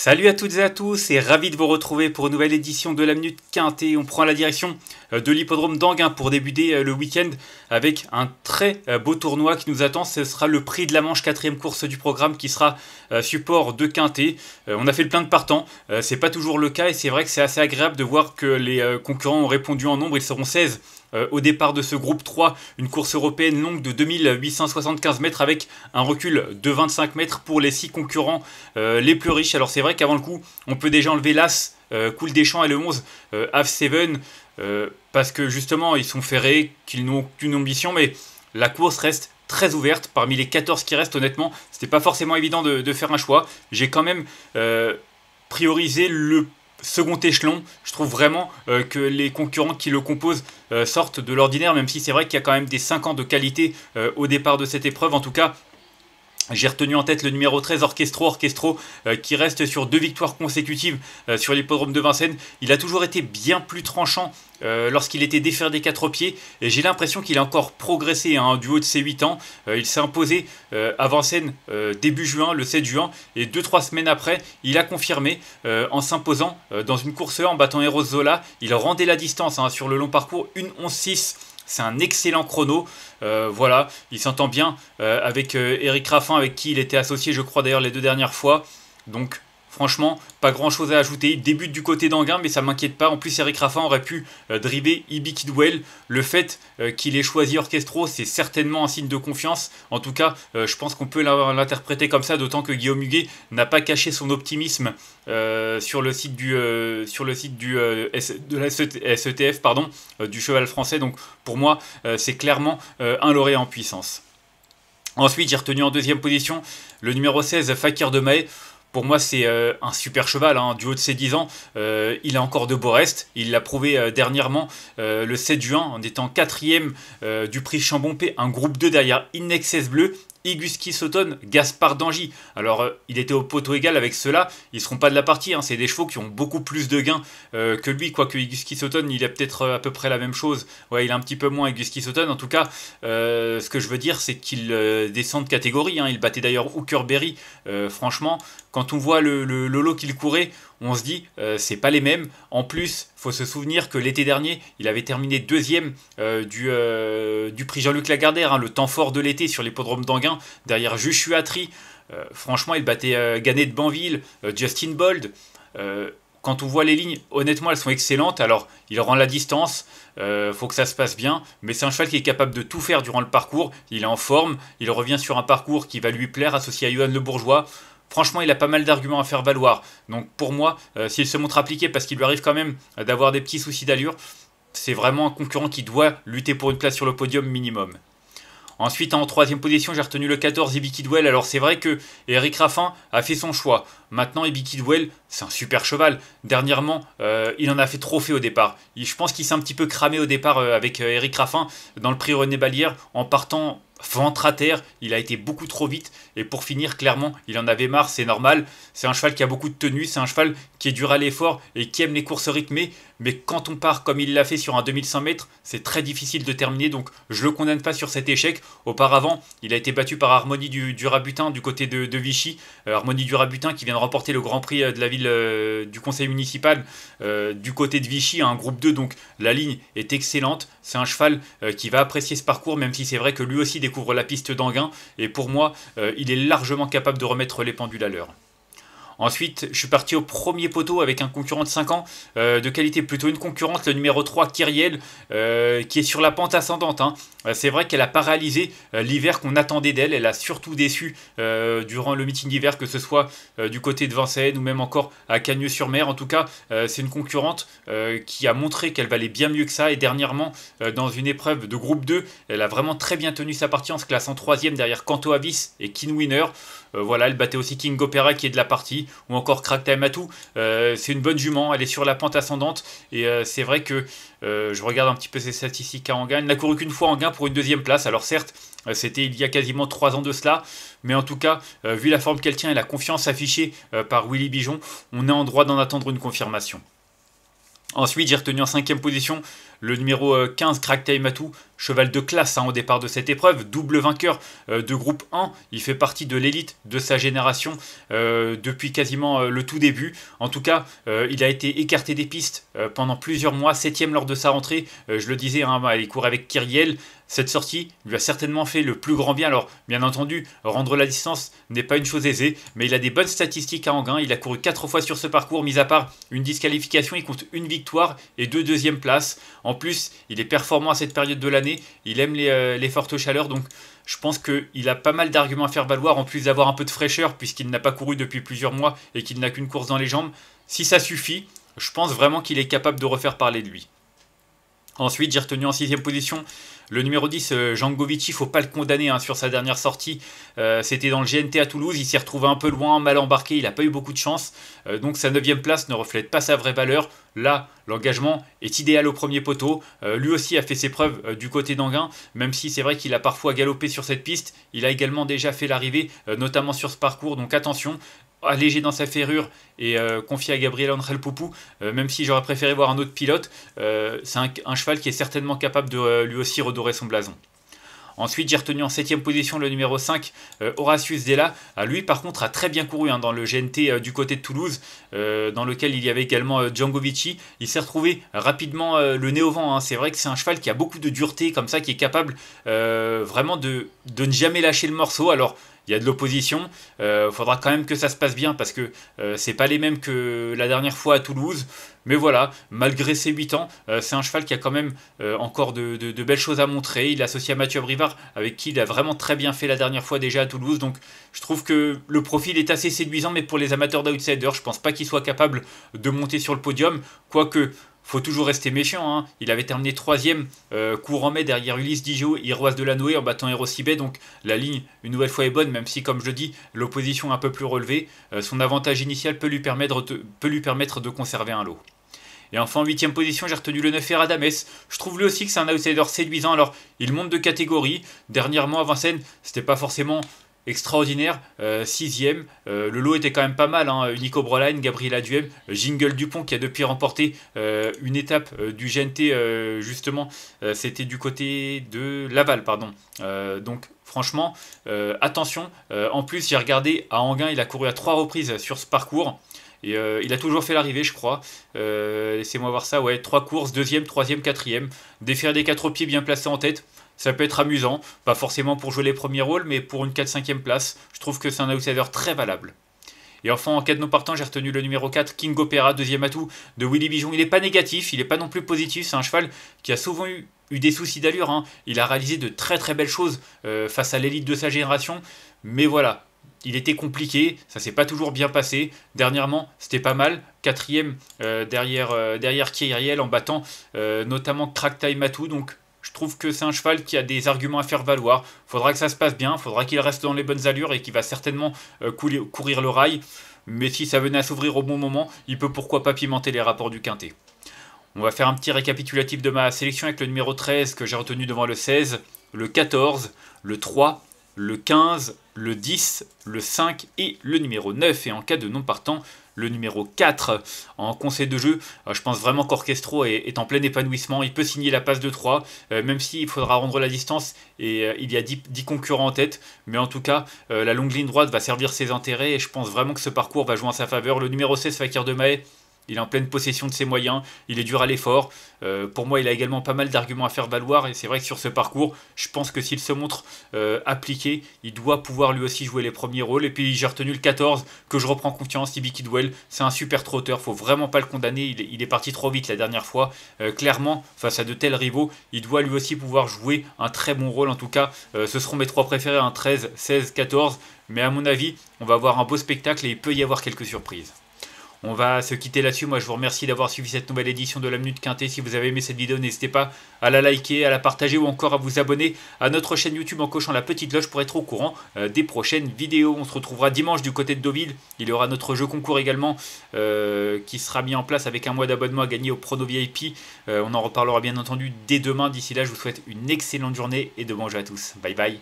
Salut à toutes et à tous et ravi de vous retrouver pour une nouvelle édition de la Minute Quintée. On prend la direction de l'hippodrome d'Anguin pour débuter le week-end avec un très beau tournoi qui nous attend. Ce sera le Prix de la Manche, quatrième course du programme qui sera support de Quintée. On a fait le plein de partants, c'est pas toujours le cas et c'est vrai que c'est assez agréable de voir que les concurrents ont répondu en nombre. Ils seront 16 au départ de ce groupe 3, une course européenne longue de 2875 mètres avec un recul de 25 mètres pour les 6 concurrents les plus riches. Alors c'est vrai qu'avant le coup, on peut déjà enlever l'As, Cool des Champs et le 11, Have Seven, parce que justement ils sont ferrés, qu'ils n'ont aucune ambition, mais la course reste très ouverte. Parmi les 14 qui restent, honnêtement, c'était pas forcément évident de faire un choix. J'ai quand même priorisé le second échelon. Je trouve vraiment que les concurrents qui le composent sortent de l'ordinaire, même si c'est vrai qu'il y a quand même des 5 ans de qualité au départ de cette épreuve. En tout cas, j'ai retenu en tête le numéro 13, Orchestro, qui reste sur 2 victoires consécutives sur l'hippodrome de Vincennes. Il a toujours été bien plus tranchant lorsqu'il était défer des 4 pieds, et j'ai l'impression qu'il a encore progressé du haut de ses 8 ans. Il s'est imposé à Vincennes début juin, le 7 juin, et 2-3 semaines après, il a confirmé en s'imposant dans une course en battant Eros Zola. Il rendait la distance sur le long parcours, 1:11.6. C'est un excellent chrono. Voilà, il s'entend bien avec Eric Raffin, avec qui il était associé, je crois d'ailleurs, les 2 dernières fois. Donc, franchement, pas grand chose à ajouter. Il débute du côté d'Anguin, mais ça ne m'inquiète pas. En plus, Eric Raffin aurait pu driver Ibi Kidwell. Le fait qu'il ait choisi Orchestro, c'est certainement un signe de confiance. En tout cas, je pense qu'on peut l'interpréter comme ça, d'autant que Guillaume Huguet n'a pas caché son optimisme sur le site de la SETF, du cheval français. Donc, pour moi, c'est clairement un lauréat en puissance. Ensuite, j'ai retenu en deuxième position le numéro 16, Fakir de Mahé. Pour moi, c'est un super cheval, du haut de ses 10 ans. Il a encore de beaux restes. Il l'a prouvé dernièrement, le 7 juin, en étant 4e du prix Chambompé, un groupe 2 derrière In Excess Bleu, Iguski Sauton, Gaspard d'Angy. Alors, il était au poteau égal avec ceux-là. Ils ne seront pas de la partie. C'est des chevaux qui ont beaucoup plus de gains que lui. Quoique Iguski Sauton, il a peut-être à peu près la même chose. Ouais, il a un petit peu moins Iguski Sauton. En tout cas, ce que je veux dire, c'est qu'il descend de catégorie. Il battait d'ailleurs Hookerberry. Franchement, quand on voit le lot qu'il courait, on se dit c'est pas les mêmes. En plus, faut se souvenir que l'été dernier, il avait terminé 2e du prix Jean-Luc Lagardère, le temps fort de l'été sur l'hippodrome d'Anguin, derrière Joshua Tree. Franchement, il battait Gannet de Banville, Justin Bold. Quand on voit les lignes, honnêtement, elles sont excellentes. Alors, il rend la distance, faut que ça se passe bien, mais c'est un cheval qui est capable de tout faire durant le parcours. Il est en forme, il revient sur un parcours qui va lui plaire, associé à Johan Le Bourgeois. Franchement, il a pas mal d'arguments à faire valoir. Donc pour moi, s'il se montre appliqué, parce qu'il lui arrive quand même d'avoir des petits soucis d'allure, c'est vraiment un concurrent qui doit lutter pour une place sur le podium minimum. Ensuite, en 3e position, j'ai retenu le 14, Ibi Kidwell. Alors c'est vrai que Eric Raffin a fait son choix. Maintenant, Ibi Kidwell, c'est un super cheval. Dernièrement, il en a fait trop fait au départ. Je pense qu'il s'est un petit peu cramé au départ avec Eric Raffin dans le prix René Ballière en partant ventre à terre. Il a été beaucoup trop vite, et pour finir, clairement, il en avait marre, c'est normal. C'est un cheval qui a beaucoup de tenue, c'est un cheval qui est dur à l'effort et qui aime les courses rythmées, mais quand on part comme il l'a fait sur un 2100 mètres, c'est très difficile de terminer, donc je le condamne pas sur cet échec. Auparavant, il a été battu par Harmonie du Rabutin du côté de Vichy. Harmonie du Rabutin qui vient de remporter le Grand Prix de la ville du conseil municipal du côté de Vichy, un groupe 2, donc la ligne est excellente. C'est un cheval qui va apprécier ce parcours, même si c'est vrai que lui aussi découvre la piste d'Anguin, et pour moi, il est largement capable de remettre les pendules à l'heure. Ensuite, je suis parti au premier poteau avec un concurrent de 5 ans, de qualité plutôt une concurrente, le numéro 3, Kyriel, qui est sur la pente ascendante. C'est vrai qu'elle a pas réalisé l'hiver qu'on attendait d'elle. Elle a surtout déçu durant le meeting d'hiver, que ce soit du côté de Vincennes ou même encore à Cagnes-sur-Mer. En tout cas, c'est une concurrente qui a montré qu'elle valait bien mieux que ça. Et dernièrement, dans une épreuve de groupe 2, elle a vraiment très bien tenu sa partie en se classant 3e derrière Canto Avis et Kin Winner. Voilà, elle battait aussi King Opera qui est de la partie, ou encore Crack Time Atou. C'est une bonne jument, elle est sur la pente ascendante, et c'est vrai que je regarde un petit peu ses statistiques à Anguin. Elle n'a couru qu'une fois Anguin pour une 2e place. Alors certes, c'était il y a quasiment 3 ans de cela, mais en tout cas, vu la forme qu'elle tient et la confiance affichée par Willy Bijon, on est en droit d'en attendre une confirmation. Ensuite, j'ai retenu en 5e position le numéro 15, Cracktail Matou, cheval de classe au départ de cette épreuve, double vainqueur de groupe 1, il fait partie de l'élite de sa génération depuis quasiment le tout début. En tout cas, il a été écarté des pistes pendant plusieurs mois, 7e lors de sa rentrée, je le disais, il court avec Kyriel. Cette sortie lui a certainement fait le plus grand bien. Alors, bien entendu, rendre la distance n'est pas une chose aisée, mais il a des bonnes statistiques à Enghien. Il a couru 4 fois sur ce parcours, mis à part une disqualification, il compte une victoire et 2 deuxièmes places. En plus, il est performant à cette période de l'année, il aime les fortes chaleurs, donc je pense qu'il a pas mal d'arguments à faire valoir, en plus d'avoir un peu de fraîcheur, puisqu'il n'a pas couru depuis plusieurs mois et qu'il n'a qu'une course dans les jambes. Si ça suffit, je pense vraiment qu'il est capable de refaire parler de lui. Ensuite, j'ai retenu en 6e position le numéro 10, Jangovici. Il ne faut pas le condamner sur sa dernière sortie. C'était dans le GNT à Toulouse. Il s'est retrouvé un peu loin, mal embarqué. Il n'a pas eu beaucoup de chance. Donc sa 9e place ne reflète pas sa vraie valeur. Là, l'engagement est idéal au premier poteau. Lui aussi a fait ses preuves du côté d'Enghien. Même si c'est vrai qu'il a parfois galopé sur cette piste. Il a également déjà fait l'arrivée, notamment sur ce parcours. Donc attention. Allégé dans sa ferrure et confié à Gabriel Angel Poupou, même si j'aurais préféré voir un autre pilote, c'est un cheval qui est certainement capable de lui aussi redorer son blason. Ensuite, j'ai retenu en 7e position le numéro 5, Horatius Della. Lui, par contre, a très bien couru dans le GNT du côté de Toulouse, dans lequel il y avait également Jangovici. Il s'est retrouvé rapidement le nez au vent. C'est vrai que c'est un cheval qui a beaucoup de dureté, comme ça, qui est capable vraiment de ne jamais lâcher le morceau. Alors, il y a de l'opposition, faudra quand même que ça se passe bien parce que c'est pas les mêmes que la dernière fois à Toulouse. Mais voilà, malgré ses 8 ans, c'est un cheval qui a quand même encore de belles choses à montrer. Il est associé à Mathieu Abrivard, avec qui il a vraiment très bien fait la dernière fois déjà à Toulouse. Donc je trouve que le profil est assez séduisant, mais pour les amateurs d'outsiders, je pense pas qu'il soit capable de monter sur le podium. Quoique, faut toujours rester méfiant. Il avait terminé 3e courant mai derrière Ulysse Digeot et Iroise Delanoë en battant Erosibet. Donc la ligne, une nouvelle fois, est bonne, même si, comme je le dis, l'opposition est un peu plus relevée. Son avantage initial peut lui permettre de conserver un lot. Et enfin, en 8e position, j'ai retenu le 9 Eradames. Je trouve lui aussi que c'est un outsider séduisant. Alors, il monte de catégorie. Dernièrement, à Vincennes, c'était pas forcément extraordinaire. 6e. Le lot était quand même pas mal. Nico Broline, Gabriel Aduem, Jingle Dupont qui a depuis remporté une étape du GNT, justement. C'était du côté de Laval, pardon. Donc, franchement, attention. En plus, j'ai regardé à Enghien, il a couru à 3 reprises sur ce parcours. Et il a toujours fait l'arrivée, je crois. Laissez-moi voir ça. Ouais, 3 courses, 2e, 3e, 4e. Défaire des 4 pieds bien placés en tête. Ça peut être amusant. Pas forcément pour jouer les premiers rôles, mais pour une 4-5e place. Je trouve que c'est un outsider très valable. Et enfin, en cas de non partant, j'ai retenu le numéro 4, King Opera, 2e atout de Willy Bijon. Il n'est pas négatif, il n'est pas non plus positif. C'est un cheval qui a souvent eu des soucis d'allure. Il a réalisé de très très belles choses face à l'élite de sa génération. Mais voilà. Il était compliqué, ça s'est pas toujours bien passé. Dernièrement, c'était pas mal. 4e derrière Kyriel en battant notamment Cracktail Matou. Donc je trouve que c'est un cheval qui a des arguments à faire valoir. Faudra que ça se passe bien, faudra qu'il reste dans les bonnes allures et qu'il va certainement courir le rail. Mais si ça venait à s'ouvrir au bon moment, il peut pourquoi pas pimenter les rapports du quintet. On va faire un petit récapitulatif de ma sélection avec le numéro 13 que j'ai retenu devant le 16, le 14, le 3, le 15, le 10, le 5 et le numéro 9. Et en cas de non partant, le numéro 4. En conseil de jeu, je pense vraiment qu'Orchestro est en plein épanouissement. Il peut signer la passe de 3, même s'il faudra rendre la distance. Et il y a 10 concurrents en tête. Mais en tout cas, la longue ligne droite va servir ses intérêts. Et je pense vraiment que ce parcours va jouer en sa faveur. Le numéro 16, Fakir de Mahé. Il est en pleine possession de ses moyens, il est dur à l'effort. Pour moi, il a également pas mal d'arguments à faire valoir. Et c'est vrai que sur ce parcours, je pense que s'il se montre appliqué, il doit pouvoir lui aussi jouer les premiers rôles. Et puis j'ai retenu le 14, que je reprends confiance, Ibi Kidwell. C'est un super trotteur, faut vraiment pas le condamner. Il est parti trop vite la dernière fois. Clairement, face à de tels rivaux, il doit lui aussi pouvoir jouer un très bon rôle. En tout cas, ce seront mes 3 préférés, 13, 16, 14. Mais à mon avis, on va avoir un beau spectacle et il peut y avoir quelques surprises. On va se quitter là-dessus. Moi, je vous remercie d'avoir suivi cette nouvelle édition de la Minute Quintet. Si vous avez aimé cette vidéo, n'hésitez pas à la liker, à la partager ou encore à vous abonner à notre chaîne YouTube en cochant la petite cloche pour être au courant des prochaines vidéos. On se retrouvera dimanche du côté de Deauville. Il y aura notre jeu concours également qui sera mis en place avec un mois d'abonnement à gagner au Prono VIP. On en reparlera bien entendu dès demain. D'ici là, je vous souhaite une excellente journée et de bon jeu à tous. Bye bye.